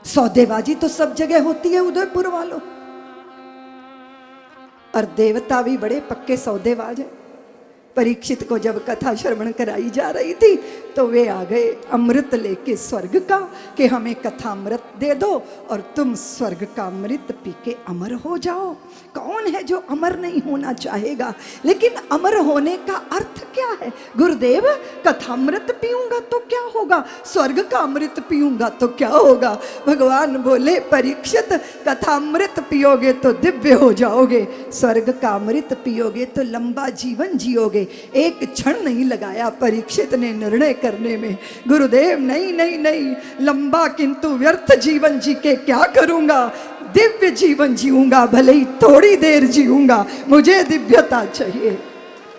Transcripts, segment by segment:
सौदेबाजी तो सब जगह होती है उदयपुर वालों, और देवता भी बड़े पक्के सौदेबाज हैं। परीक्षित को जब कथा श्रवण कराई जा रही थी तो वे आ गए अमृत लेके स्वर्ग का, कि हमें कथा अमृत दे दो और तुम स्वर्ग का अमृत पी के अमर हो जाओ। कौन है जो अमर नहीं होना चाहेगा? लेकिन अमर होने का अर्थ क्या है? गुरुदेव, कथामृत पीऊंगा तो क्या होगा, स्वर्ग का अमृत पीऊंगा तो क्या होगा? भगवान बोले, परीक्षित, कथामृत पियोगे तो दिव्य हो जाओगे, स्वर्ग का अमृत पियोगे तो लंबा जीवन जियोगे। एक क्षण नहीं लगाया परीक्षित ने निर्णय करने में। गुरुदेव, नहीं नहीं नहीं, लंबा किंतु व्यर्थ जीवन जी के क्या करूंगा, दिव्य जीवन जीऊंगा, भले ही थोड़ी देर जीऊंगा, मुझे दिव्यता चाहिए।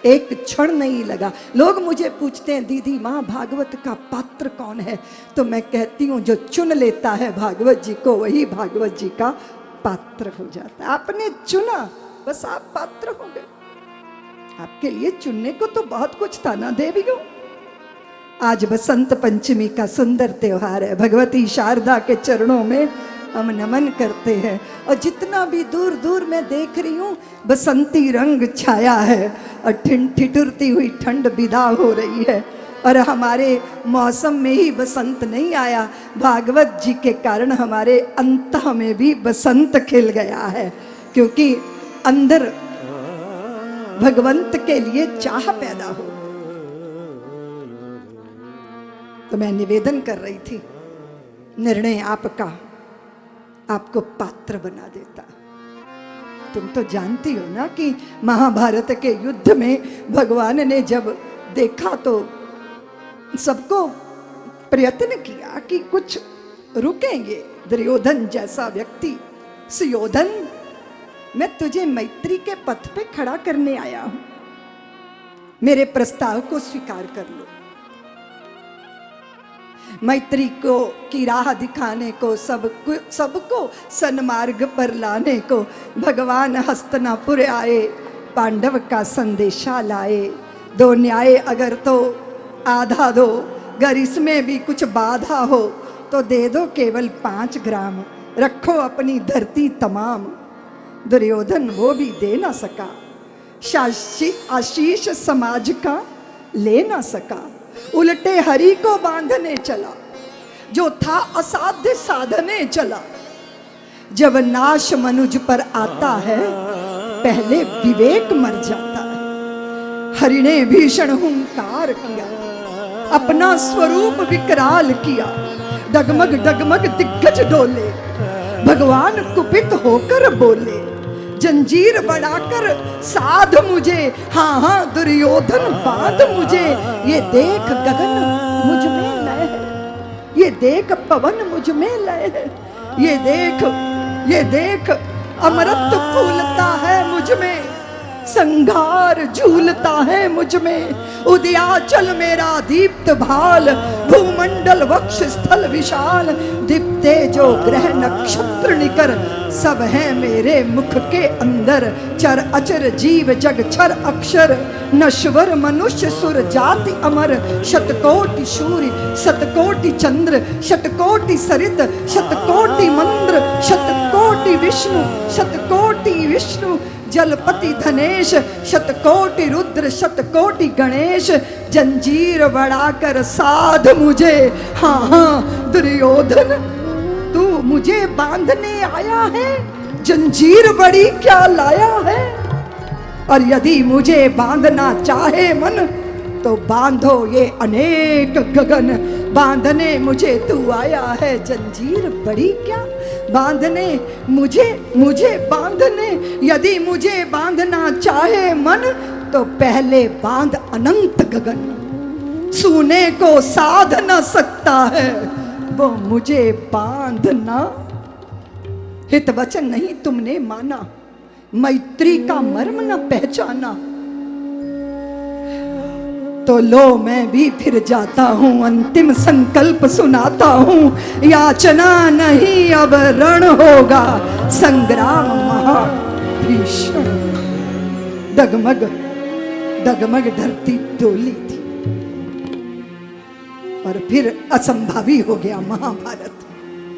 एक क्षण नहीं लगा। लोग मुझे पूछते हैं, दीदी माँ भागवत का पात्र कौन है? तो मैं कहती हूँ, जो चुन लेता है भागवत जी को वही भागवत जी का पात्र हो जाता है। आपने चुना, बस आप पात्र हो गए। आपके लिए चुनने को तो बहुत कुछ था ना देवियों। आज बसंत पंचमी का सुंदर त्योहार है। भगवती शारदा के चरणों में हम नमन करते हैं, और जितना भी दूर दूर मैं देख रही हूँ बसंती रंग छाया है, और ठिठुरती हुई ठंड विदा हो रही है, और हमारे मौसम में ही बसंत नहीं आया, भागवत जी के कारण हमारे अंतः में भी बसंत खिल गया है, क्योंकि अंदर भगवंत के लिए चाह पैदा हो। तो मैं निवेदन कर रही थी, निर्णय आपका आपको पात्र बना देता। तुम तो जानती हो ना कि महाभारत के युद्ध में भगवान ने जब देखा तो सबको प्रयत्न किया कि कुछ रुकेंगे। दुर्योधन जैसा व्यक्ति, सुयोधन, मैं तुझे मैत्री के पथ पे खड़ा करने आया हूं, मेरे प्रस्ताव को स्वीकार कर लो। मैत्री को की राह दिखाने को, सबको सन्मार्ग पर लाने को भगवान हस्तिनापुर आए, पांडव का संदेशा लाए। दो न्याय अगर तो आधा दो, अगर इसमें भी कुछ बाधा हो तो दे दो केवल 5 ग्राम, रखो अपनी धरती तमाम। दुर्योधन वो भी दे ना सका, आशीष समाज का ले ना सका, उल्टे हरि को बांधने चला, जो था असाध्य साधने चला। जब नाश मनुज पर आता है पहले विवेक मर जाता है। हरि ने भीषण हुंकार किया, अपना स्वरूप विकराल किया, डगमग डगमग दिग्गज डोले, भगवान कुपित होकर बोले, जंजीर बढ़ाकर साध मुझे, हाँ हाँ दुर्योधन बांध मुझे। ये देख गगन मुझ में लय है, ये देख पवन मुझ में लय है, ये देख अमृत फूलता है मुझ में, संघार झूलता है मुझ में। उदयाचल मेरा दीप्त भाल, भूमंडल वक्ष स्थल विशाल, दीप्ते जो ग्रह नक्षत्र निकर, सब है मेरे मुख के अंदर। चर अचर जीव जग छर अक्षर, नश्वर मनुष्य सुर जाति अमर। शतकोटि सूर्य शतकोटि चंद्र, शतकोटि सरित शतकोटि मंद्र, शतकोटि विष्णु जलपति धनेश, शतकोटि रुद्र शतकोटि गणेश। जंजीर बढ़ाकर साध मुझे, हाँ हाँ दुर्योधन तू मुझे बांधने आया है, जंजीर बड़ी क्या लाया है। और यदि मुझे बांधना चाहे मन तो बांधो ये अनेक गगन, बांधने मुझे तू आया है, जंजीर बड़ी क्या बांधने मुझे बांधने। यदि मुझे बांधना चाहे मन तो पहले बांध अनंत गगन, सूने को साध न सकता है वो मुझे बांधना। हित वचन नहीं तुमने माना, मैत्री का मर्म न पहचाना, तो लो मैं भी फिर जाता हूँ, अंतिम संकल्प सुनाता हूँ। याचना नहीं अब रण होगा, संग्राम महाभीषण। डगमग डगमग धरती डोली थी और फिर असंभावी हो गया महाभारत।